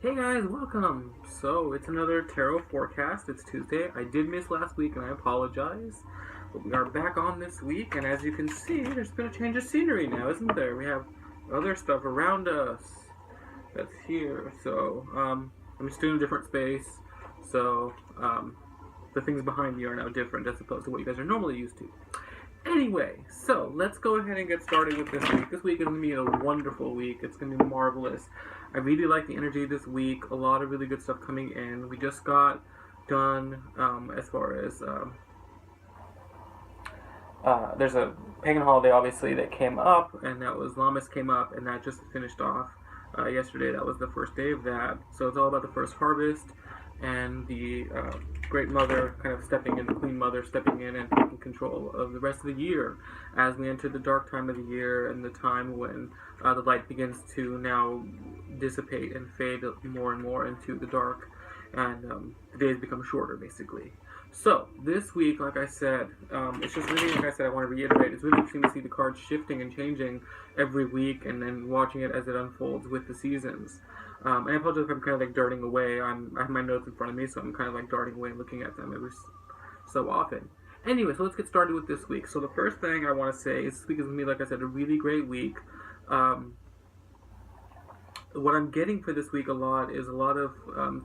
Hey guys, welcome! So, it's another tarot forecast. It's Tuesday. I did miss last week and I apologize. But we are back on this week, and as you can see, there's been a change of scenery now, isn't there? We have other stuff around us that's here. I'm just doing a different space. So, the things behind me are now different as opposed to what you guys are normally used to. Anyway, so let's go ahead and get started with this week. This week is going to be a wonderful week. It's going to be marvelous. I really like the energy this week. A lot of really good stuff coming in. We just got done as far as there's a pagan holiday obviously that came up, and that was Lammas came up, and that just finished off yesterday. That was the first day of that. So it's all about the first harvest and the Great Mother kind of stepping in, the Queen Mother stepping in and taking control of the rest of the year as we enter the dark time of the year and the time when the light begins to now dissipate and fade more and more into the dark, and the days become shorter basically. So, this week, like I said, it's just really, like I said, I want to reiterate, it's really interesting to see the cards shifting and changing every week and then watching it as it unfolds with the seasons. And I apologize if I'm kind of like darting away. I have my notes in front of me, so I'm kind of like darting away and looking at them every so often. Anyway, so let's get started with this week. So the first thing I want to say is this week is going to be, like I said, a really great week. What I'm getting for this week a lot is a lot of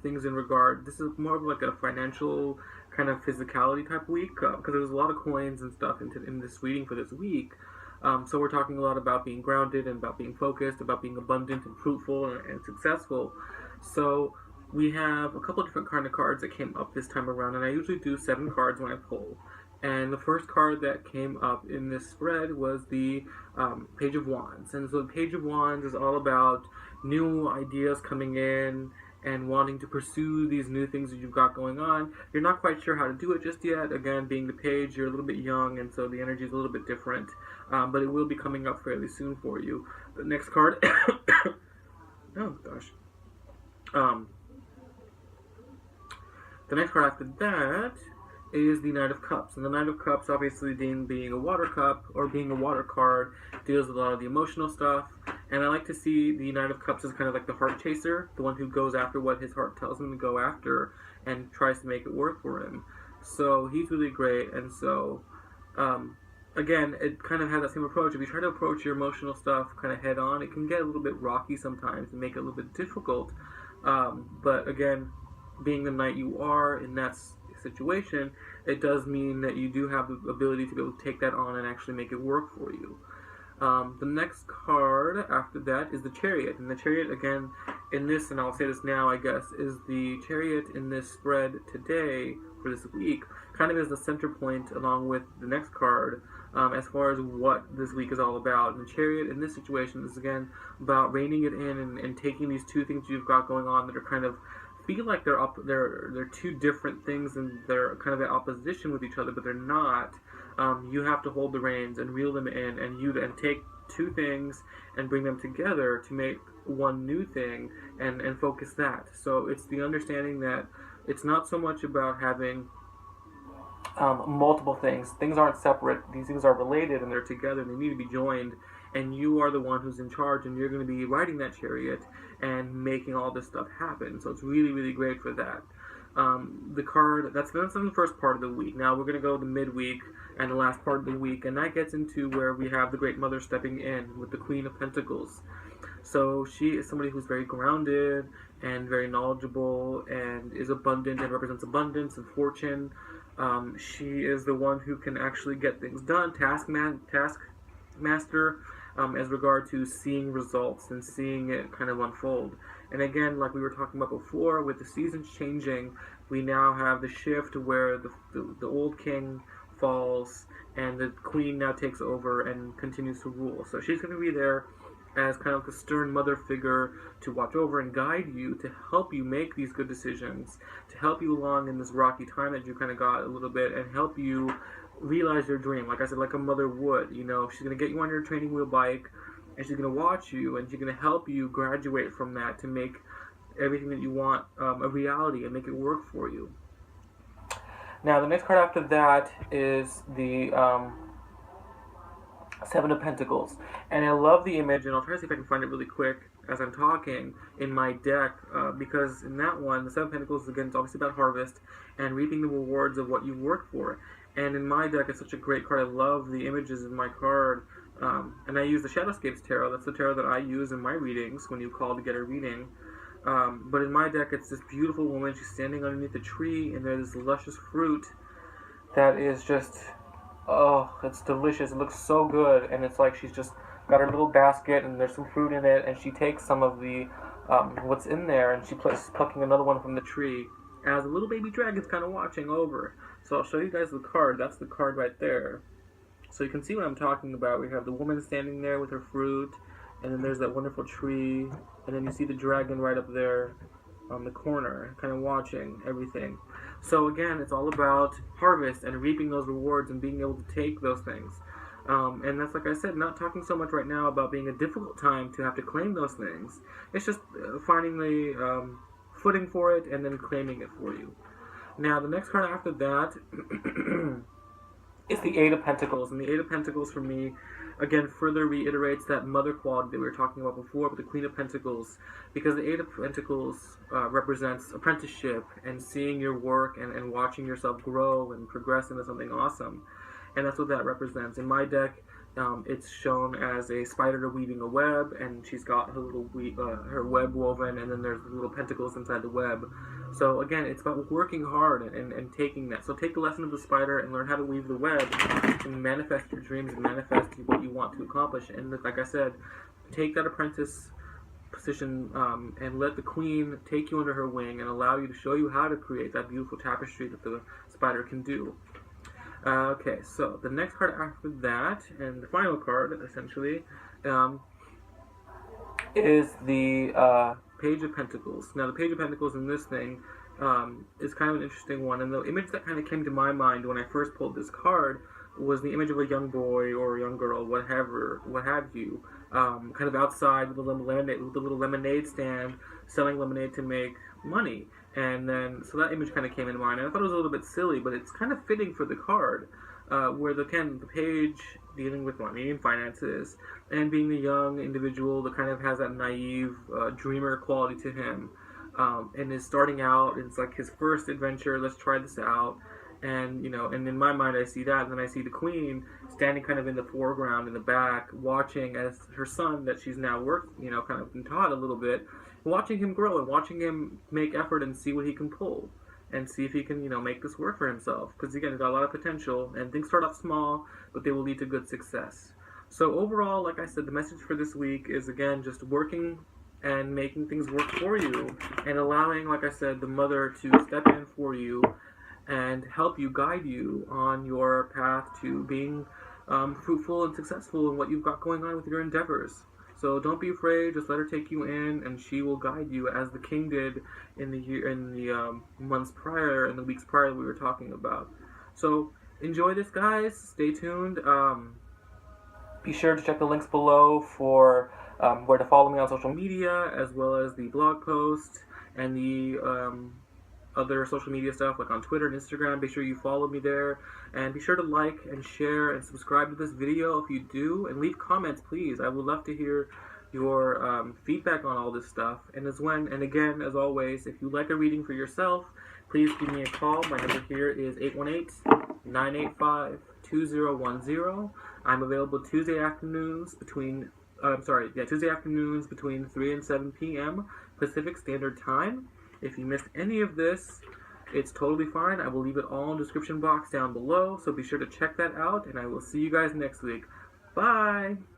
things in regard. This is more of like a financial kind of physicality type week because there's a lot of coins and stuff in this reading for this week. So we're talking a lot about being grounded and about being focused, about being abundant and fruitful and successful. So we have a couple of different kind of cards that came up this time around, and I usually do 7 cards when I pull. And the first card that came up in this spread was the Page of Wands. And so the Page of Wands is all about new ideas coming in and wanting to pursue these new things that you've got going on. You're not quite sure how to do it just yet. Again, being the page, you're a little bit young, and so the energy is a little bit different. But it will be coming up fairly soon for you. The next card. Oh, gosh. Um, the next card after that is the Knight of Cups. And the Knight of Cups, obviously being a water cup or being a water card, deals with a lot of the emotional stuff. And I like to see the Knight of Cups as kind of like the heart chaser, the one who goes after what his heart tells him to go after and tries to make it work for him. So he's really great. And so, again, it kind of has that same approach. If you try to approach your emotional stuff kind of head on, it can get a little bit rocky sometimes and make it a little bit difficult. But again, being the knight you are in that situation, it does mean that you do have the ability to be able to take that on and actually make it work for you. The next card after that is the Chariot. And the Chariot, again, in this, and I'll say this now, I guess, is the Chariot in this spread today for this week, kind of is the center point along with the next card as far as what this week is all about. And the Chariot in this situation is, again, about reining it in and taking these two things you've got going on that are kind of feel like they're two different things and they're kind of in opposition with each other, but they're not. You have to hold the reins and reel them in, and take two things and bring them together to make one new thing and focus that. So it's the understanding that it's not so much about having multiple things. Things aren't separate. These things are related and they're together and they need to be joined. And you are the one who's in charge, and you're going to be riding that chariot and making all this stuff happen. So it's really, really great for that. The card that's in the first part of the week. Now we're going to go to midweek and the last part of the week, and that gets into where we have the Great Mother stepping in with the Queen of Pentacles. So she is somebody who's very grounded and very knowledgeable and is abundant and represents abundance and fortune. She is the one who can actually get things done, taskmaster, as regard to seeing results and seeing it kind of unfold. And again, like we were talking about before, with the seasons changing, we now have the shift where the old king falls and the queen now takes over and continues to rule. So she's going to be there as kind of a stern mother figure to watch over and guide you, to help you make these good decisions, to help you along in this rocky time that you kind of got a little bit, and help you realize your dream. Like I said, like a mother would, she's going to get you on your training wheel bike, and she's going to watch you, and she's going to help you graduate from that to make everything that you want a reality and make it work for you. Now, the next card after that is the Seven of Pentacles. And I love the image, and I'll try to see if I can find it really quick as I'm talking in my deck, because in that one, the Seven of Pentacles, again, it's obviously about harvest and reaping the rewards of what you've worked for. And in my deck, it's such a great card. I love the images in my card. And I use the Shadowscapes Tarot. That's the tarot that I use in my readings when you call to get a reading. But in my deck, it's this beautiful woman. She's standing underneath a tree, and there's this luscious fruit that is just, oh, it's delicious. It looks so good, and it's like she's just got her little basket, and there's some fruit in it, and she takes some of the what's in there, and she plucking another one from the tree as a little baby dragon's kind of watching over. So I'll show you guys the card. That's the card right there. So you can see what I'm talking about. We have the woman standing there with her fruit, and then there's that wonderful tree, and then you see the dragon right up there on the corner, kind of watching everything. So again, it's all about harvest and reaping those rewards and being able to take those things. And that's, like I said, not talking so much right now about being a difficult time to have to claim those things. It's just finding the footing for it and then claiming it for you. Now, the next card after that is the Eight of Pentacles. And the Eight of Pentacles, for me, again, further reiterates that mother quality that we were talking about before with the Queen of Pentacles, because the Eight of Pentacles represents apprenticeship and seeing your work and watching yourself grow and progress into something awesome. And that's what that represents. In my deck, it's shown as a spider weaving a web, and she's got her little her web woven, and then there's little pentacles inside the web. So again, it's about working hard and taking that. So take the lesson of the spider and learn how to weave the web and manifest your dreams and manifest what you want to accomplish. And like I said, take that apprentice position and let the queen take you under her wing and allow you to show you how to create that beautiful tapestry that the spider can do. Okay, so the next card after that, and the final card, essentially, is the Page of Pentacles. Now, the Page of Pentacles in this thing is kind of an interesting one, and the image that kind of came to my mind when I first pulled this card was the image of a young boy or a young girl, what have you, kind of outside with a little lemonade stand, selling lemonade to make money. And then, so that image kind of came in mind, and I thought it was a little bit silly, but it's kind of fitting for the card, where the page dealing with money and finances, and being the young individual that kind of has that naive, dreamer quality to him, and is starting out, it's like his first adventure, let's try this out, and, and in my mind I see that, and then I see the queen standing kind of in the foreground, in the back, watching as her son, that she's now kind of been taught a little bit, watching him grow and watching him make effort and see what he can pull and see if he can, make this work for himself. Because again, he's got a lot of potential, and things start off small, but they will lead to good success. So overall, like I said, the message for this week is, again, just working and making things work for you, and allowing, like I said, the mother to step in for you and help you, guide you on your path to being fruitful and successful in what you've got going on with your endeavors. So don't be afraid. Just let her take you in, and she will guide you, as the king did in the months prior and the weeks prior that we were talking about. So enjoy this, guys. Stay tuned. Be sure to check the links below for where to follow me on social media, as well as the blog post and the other social media stuff like on Twitter and Instagram. Be sure you follow me there, and be sure to like and share and subscribe to this video if you do, and leave comments, please. I would love to hear your feedback on all this stuff. And again, as always, if you like a reading for yourself, please give me a call. My number here is 818-985-2010. I'm available Tuesday afternoons between 3 and 7 p.m. Pacific Standard Time. If you missed any of this, it's totally fine. I will leave it all in the description box down below, so be sure to check that out, and I will see you guys next week. Bye!